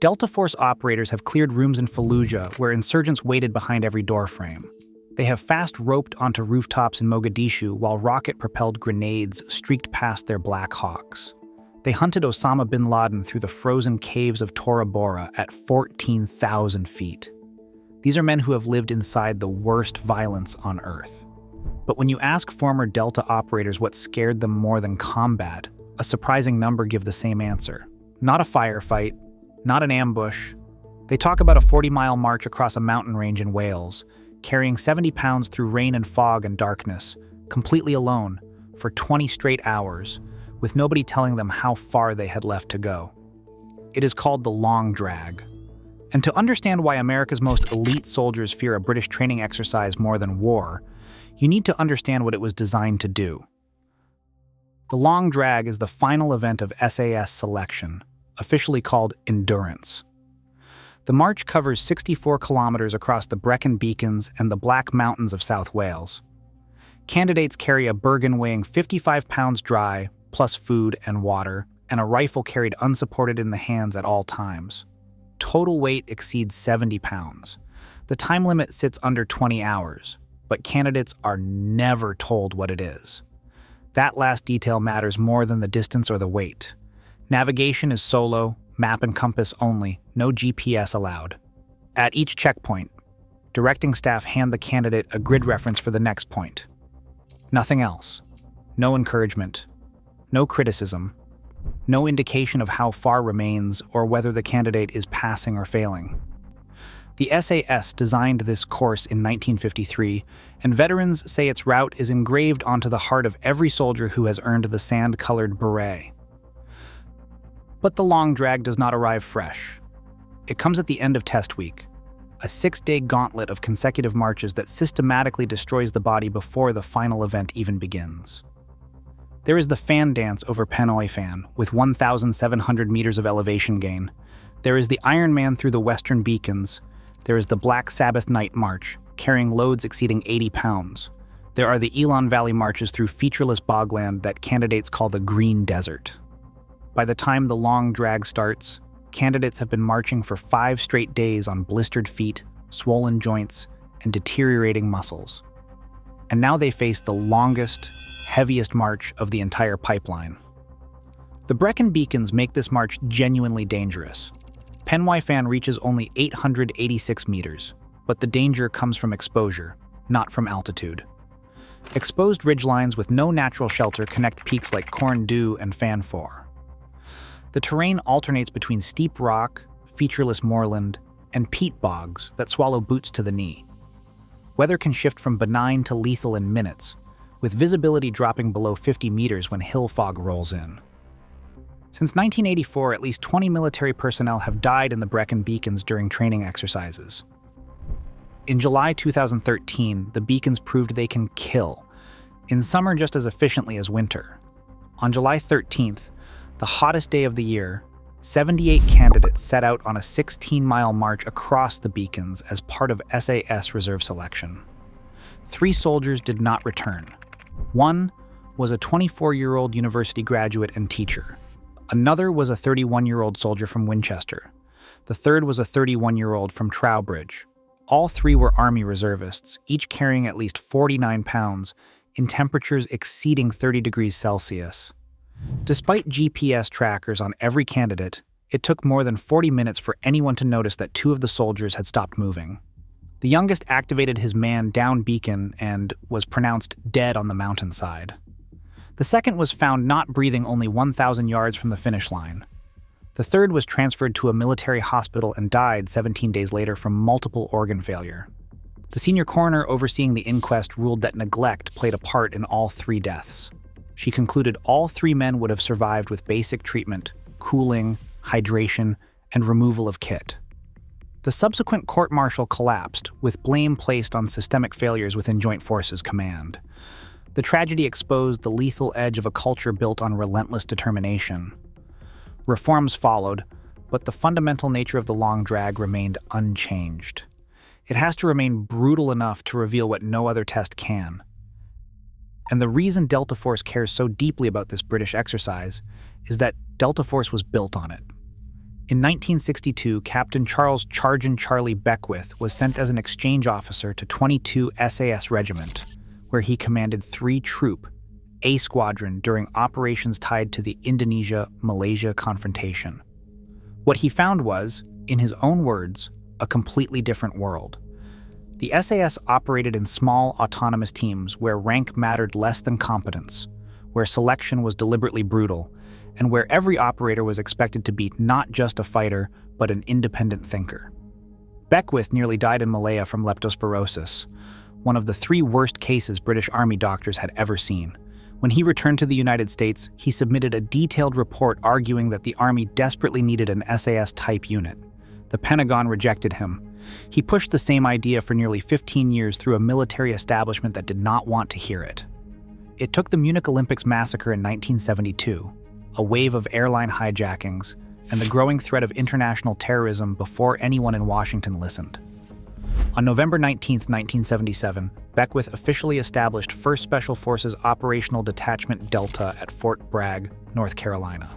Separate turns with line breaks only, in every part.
Delta Force operators have cleared rooms in Fallujah where insurgents waited behind every doorframe. They have fast roped onto rooftops in Mogadishu while rocket-propelled grenades streaked past their Black Hawks. They hunted Osama bin Laden through the frozen caves of Tora Bora at 14,000 feet. These are men who have lived inside the worst violence on Earth. But when you ask former Delta operators what scared them more than combat, a surprising number give the same answer. Not a firefight, not an ambush. They talk about a 40-mile march across a mountain range in Wales, carrying 70 pounds through rain and fog and darkness, completely alone, for 20 straight hours, with nobody telling them how far they had left to go. It is called the long drag. And to understand why America's most elite soldiers fear a British training exercise more than war, you need to understand what it was designed to do. The long drag is the final event of SAS selection, officially called Endurance. The march covers 64 kilometers across the Brecon Beacons and the Black Mountains of South Wales. Candidates carry a burgan weighing 55 pounds dry, plus food and water, and a rifle carried unsupported in the hands at all times. Total weight exceeds 70 pounds. The time limit sits under 20 hours, but candidates are never told what it is. That last detail matters more than the distance or the weight. Navigation is solo, map and compass only, no GPS allowed. At each checkpoint, directing staff hand the candidate a grid reference for the next point. Nothing else. No encouragement. No criticism. No indication of how far remains or whether the candidate is passing or failing. The SAS designed this course in 1953, and veterans say its route is engraved onto the heart of every soldier who has earned the sand-colored beret. But the long drag does not arrive fresh. It comes at the end of test week, a 6-day gauntlet of consecutive marches that systematically destroys the body before the final event even begins. There is the fan dance over Pen y Fan, with 1,700 meters of elevation gain. There is the Ironman through the Western Beacons. There is the Black Sabbath Night March, carrying loads exceeding 80 pounds. There are the Elon Valley marches through featureless bogland that candidates call the Green Desert. By the time the long drag starts, candidates have been marching for 5 straight days on blistered feet, swollen joints, and deteriorating muscles. And now they face the longest, heaviest march of the entire pipeline. The Brecon Beacons make this march genuinely dangerous. Pen y Fan reaches only 886 meters, but the danger comes from exposure, not from altitude. Exposed ridgelines with no natural shelter connect peaks like Corn Du and Fan 4. The terrain alternates between steep rock, featureless moorland, and peat bogs that swallow boots to the knee. Weather can shift from benign to lethal in minutes, with visibility dropping below 50 meters when hill fog rolls in. Since 1984, at least 20 military personnel have died in the Brecon Beacons during training exercises. In July 2013, the Beacons proved they can kill, in summer just as efficiently as winter. On July 13th, the hottest day of the year, 78 candidates set out on a 16-mile march across the Beacons as part of SAS reserve selection. 3 soldiers did not return. One was a 24-year-old university graduate and teacher. Another was a 31-year-old soldier from Winchester. The third was a 31-year-old from Trowbridge. All 3 were Army reservists, each carrying at least 49 pounds, in temperatures exceeding 30 degrees Celsius. Despite GPS trackers on every candidate, it took more than 40 minutes for anyone to notice that 2 of the soldiers had stopped moving. The youngest activated his man down beacon and was pronounced dead on the mountainside. The second was found not breathing only 1,000 yards from the finish line. The third was transferred to a military hospital and died 17 days later from multiple organ failure. The senior coroner overseeing the inquest ruled that neglect played a part in all 3 deaths. She concluded all 3 men would have survived with basic treatment, cooling, hydration, and removal of kit. The subsequent court-martial collapsed, with blame placed on systemic failures within Joint Forces Command. The tragedy exposed the lethal edge of a culture built on relentless determination. Reforms followed, but the fundamental nature of the long drag remained unchanged. It has to remain brutal enough to reveal what no other test can. And the reason Delta Force cares so deeply about this British exercise is that Delta Force was built on it. In 1962, Captain Charles Chargin Charlie Beckwith was sent as an exchange officer to 22 SAS Regiment, where he commanded 3 Troop A Squadron during operations tied to the Indonesia-Malaysia confrontation. What he found was, in his own words, a completely different world. The SAS operated in small, autonomous teams where rank mattered less than competence, where selection was deliberately brutal, and where every operator was expected to be not just a fighter, but an independent thinker. Beckwith nearly died in Malaya from leptospirosis, one of the 3 worst cases British Army doctors had ever seen. When he returned to the United States, he submitted a detailed report arguing that the Army desperately needed an SAS-type unit. The Pentagon rejected him. He pushed the same idea for nearly 15 years through a military establishment that did not want to hear it. It took the Munich Olympics massacre in 1972, a wave of airline hijackings, and the growing threat of international terrorism before anyone in Washington listened. On November 19, 1977, Beckwith officially established 1st Special Forces Operational Detachment Delta at Fort Bragg, North Carolina.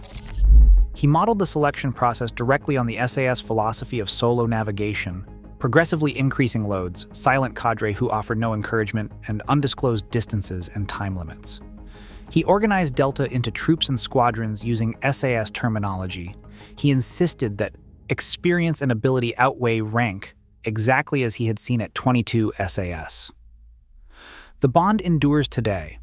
He modeled the selection process directly on the SAS philosophy of solo navigation, progressively increasing loads, silent cadre who offered no encouragement, and undisclosed distances and time limits. He organized Delta into troops and squadrons using SAS terminology. He insisted that experience and ability outweigh rank, exactly as he had seen at 22 SAS. The bond endures today.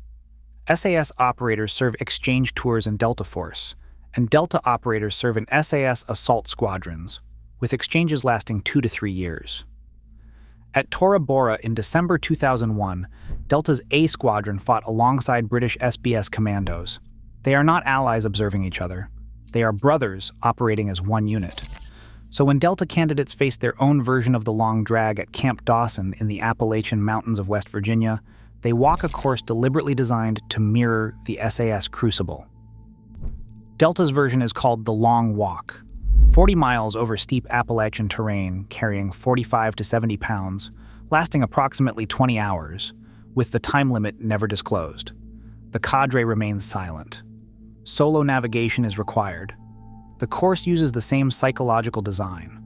SAS operators serve exchange tours in Delta Force, and Delta operators serve in SAS assault squadrons, with exchanges lasting 2 to 3 years. At Tora Bora in December 2001, Delta's A Squadron fought alongside British SBS commandos. They are not allies observing each other. They are brothers operating as one unit. So when Delta candidates face their own version of the long drag at Camp Dawson in the Appalachian Mountains of West Virginia, they walk a course deliberately designed to mirror the SAS Crucible. Delta's version is called the Long Walk. 40 miles over steep Appalachian terrain carrying 45 to 70 pounds, lasting approximately 20 hours, with the time limit never disclosed. The cadre remains silent. Solo navigation is required. The course uses the same psychological design.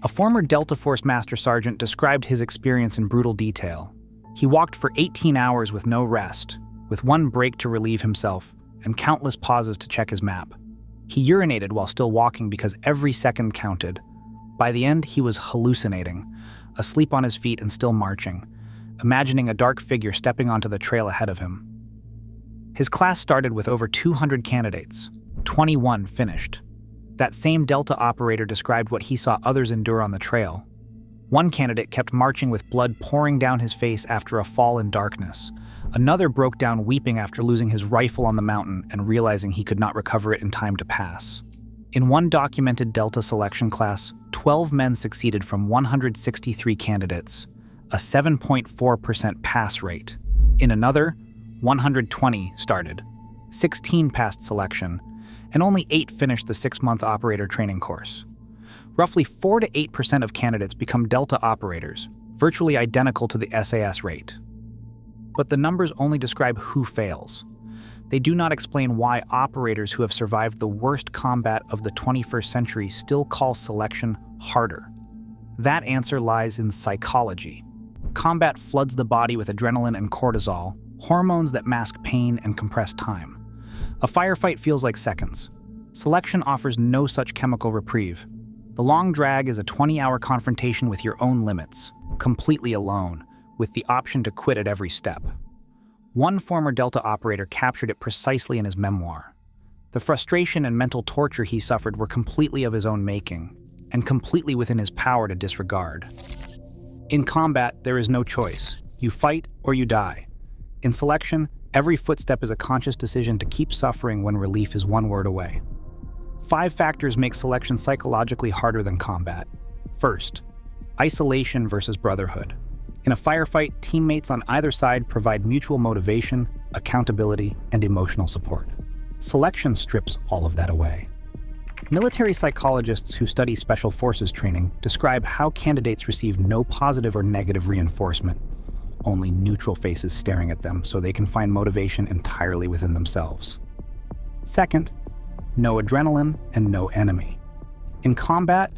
A former Delta Force Master Sergeant described his experience in brutal detail. He walked for 18 hours with no rest, with one break to relieve himself, and countless pauses to check his map. He urinated while still walking because every second counted. By the end, he was hallucinating, asleep on his feet and still marching, imagining a dark figure stepping onto the trail ahead of him. His class started with over 200 candidates. 21 finished. That same Delta operator described what he saw others endure on the trail. One candidate kept marching with blood pouring down his face after a fall in darkness. Another broke down weeping after losing his rifle on the mountain and realizing he could not recover it in time to pass. In one documented Delta selection class, 12 men succeeded from 163 candidates, a 7.4% pass rate. In another, 120 started, 16 passed selection, and only 8 finished the 6-month operator training course. Roughly 4 to 8% of candidates become Delta operators, virtually identical to the SAS rate. But the numbers only describe who fails. They do not explain why operators who have survived the worst combat of the 21st century still call selection harder. That answer lies in psychology. Combat floods the body with adrenaline and cortisol, hormones that mask pain and compress time. A firefight feels like seconds. Selection offers no such chemical reprieve. The long drag is a 20-hour confrontation with your own limits, completely alone, with the option to quit at every step. One former Delta operator captured it precisely in his memoir. The frustration and mental torture he suffered were completely of his own making, and completely within his power to disregard. In combat, there is no choice. You fight or you die. In selection, every footstep is a conscious decision to keep suffering when relief is one word away. 5 factors make selection psychologically harder than combat. First, isolation versus brotherhood. In a firefight, teammates on either side provide mutual motivation, accountability, and emotional support. Selection strips all of that away. Military psychologists who study special forces training describe how candidates receive no positive or negative reinforcement, only neutral faces staring at them so they can find motivation entirely within themselves. Second, no adrenaline and no enemy. In combat,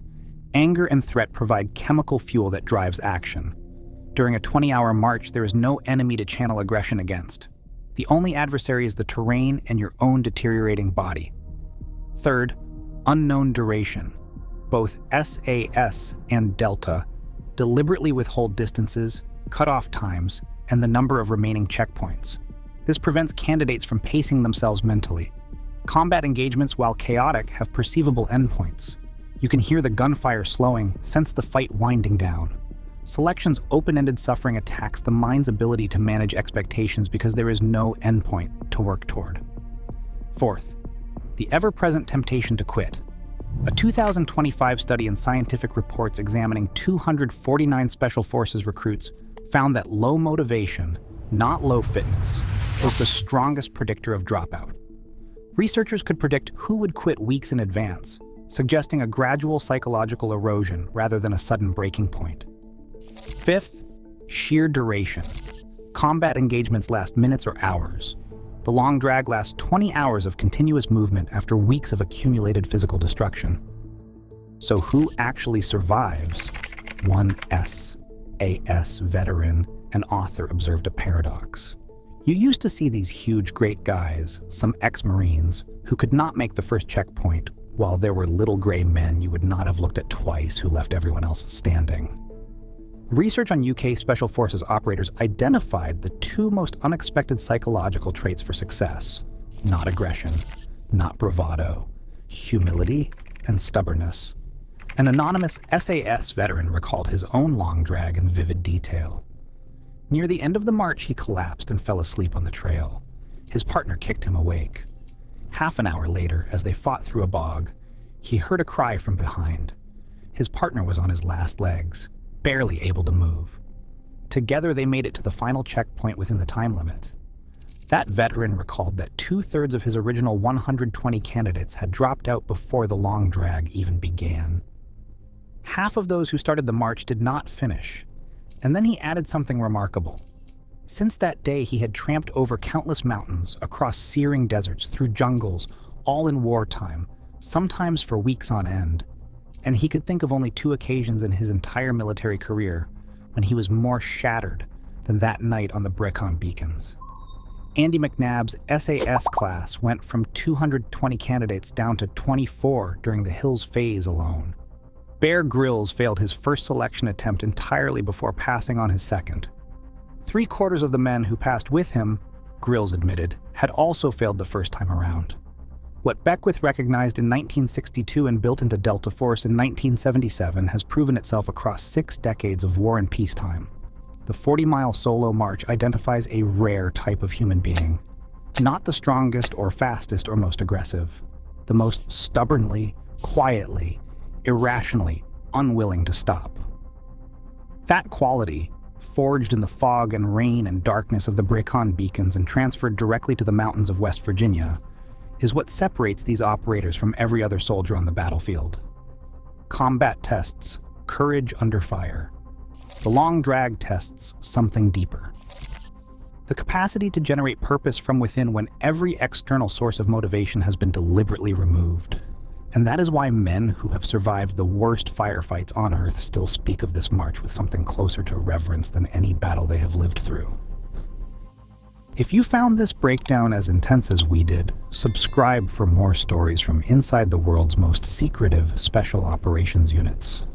anger and threat provide chemical fuel that drives action. During a 20-hour march, there is no enemy to channel aggression against. The only adversary is the terrain and your own deteriorating body. Third, unknown duration. Both SAS and Delta deliberately withhold distances, cut-off times, and the number of remaining checkpoints. This prevents candidates from pacing themselves mentally. Combat engagements, while chaotic, have perceivable endpoints. You can hear the gunfire slowing, sense the fight winding down. Selection's open-ended suffering attacks the mind's ability to manage expectations because there is no endpoint to work toward. Fourth, the ever-present temptation to quit. A 2025 study in Scientific Reports examining 249 Special Forces recruits found that low motivation, not low fitness, was the strongest predictor of dropout. Researchers could predict who would quit weeks in advance, suggesting a gradual psychological erosion rather than a sudden breaking point. Fifth, sheer duration. Combat engagements last minutes or hours. The long drag lasts 20 hours of continuous movement after weeks of accumulated physical destruction. So who actually survives? One SAS veteran and author observed a paradox. You used to see these huge, great guys, some ex-Marines, who could not make the first checkpoint, while there were little gray men you would not have looked at twice who left everyone else standing. Research on UK Special Forces operators identified the two most unexpected psychological traits for success: not aggression, not bravado, humility, and stubbornness. An anonymous SAS veteran recalled his own long drag in vivid detail. Near the end of the march, he collapsed and fell asleep on the trail. His partner kicked him awake. Half an hour later, as they fought through a bog, he heard a cry from behind. His partner was on his last legs, barely able to move. Together, they made it to the final checkpoint within the time limit. That veteran recalled that 2/3 of his original 120 candidates had dropped out before the long drag even began. Half of those who started the march did not finish. And then he added something remarkable. Since that day, he had tramped over countless mountains, across searing deserts, through jungles, all in wartime, sometimes for weeks on end. And he could think of only 2 occasions in his entire military career when he was more shattered than that night on the Brecon Beacons. Andy McNabb's SAS class went from 220 candidates down to 24 during the Hills phase alone. Bear Grylls failed his first selection attempt entirely before passing on his second. 3/4 of the men who passed with him, Grylls admitted, had also failed the first time around. What Beckwith recognized in 1962 and built into Delta Force in 1977 has proven itself across 6 decades of war and peacetime. The 40-mile solo march identifies a rare type of human being. Not the strongest or fastest or most aggressive. The most stubbornly, quietly, irrationally unwilling to stop. That quality, forged in the fog and rain and darkness of the Brecon Beacons and transferred directly to the mountains of West Virginia, is what separates these operators from every other soldier on the battlefield. Combat tests courage under fire. The long drag tests something deeper. The capacity to generate purpose from within when every external source of motivation has been deliberately removed. And that is why men who have survived the worst firefights on Earth still speak of this march with something closer to reverence than any battle they have lived through. If you found this breakdown as intense as we did, subscribe for more stories from inside the world's most secretive special operations units.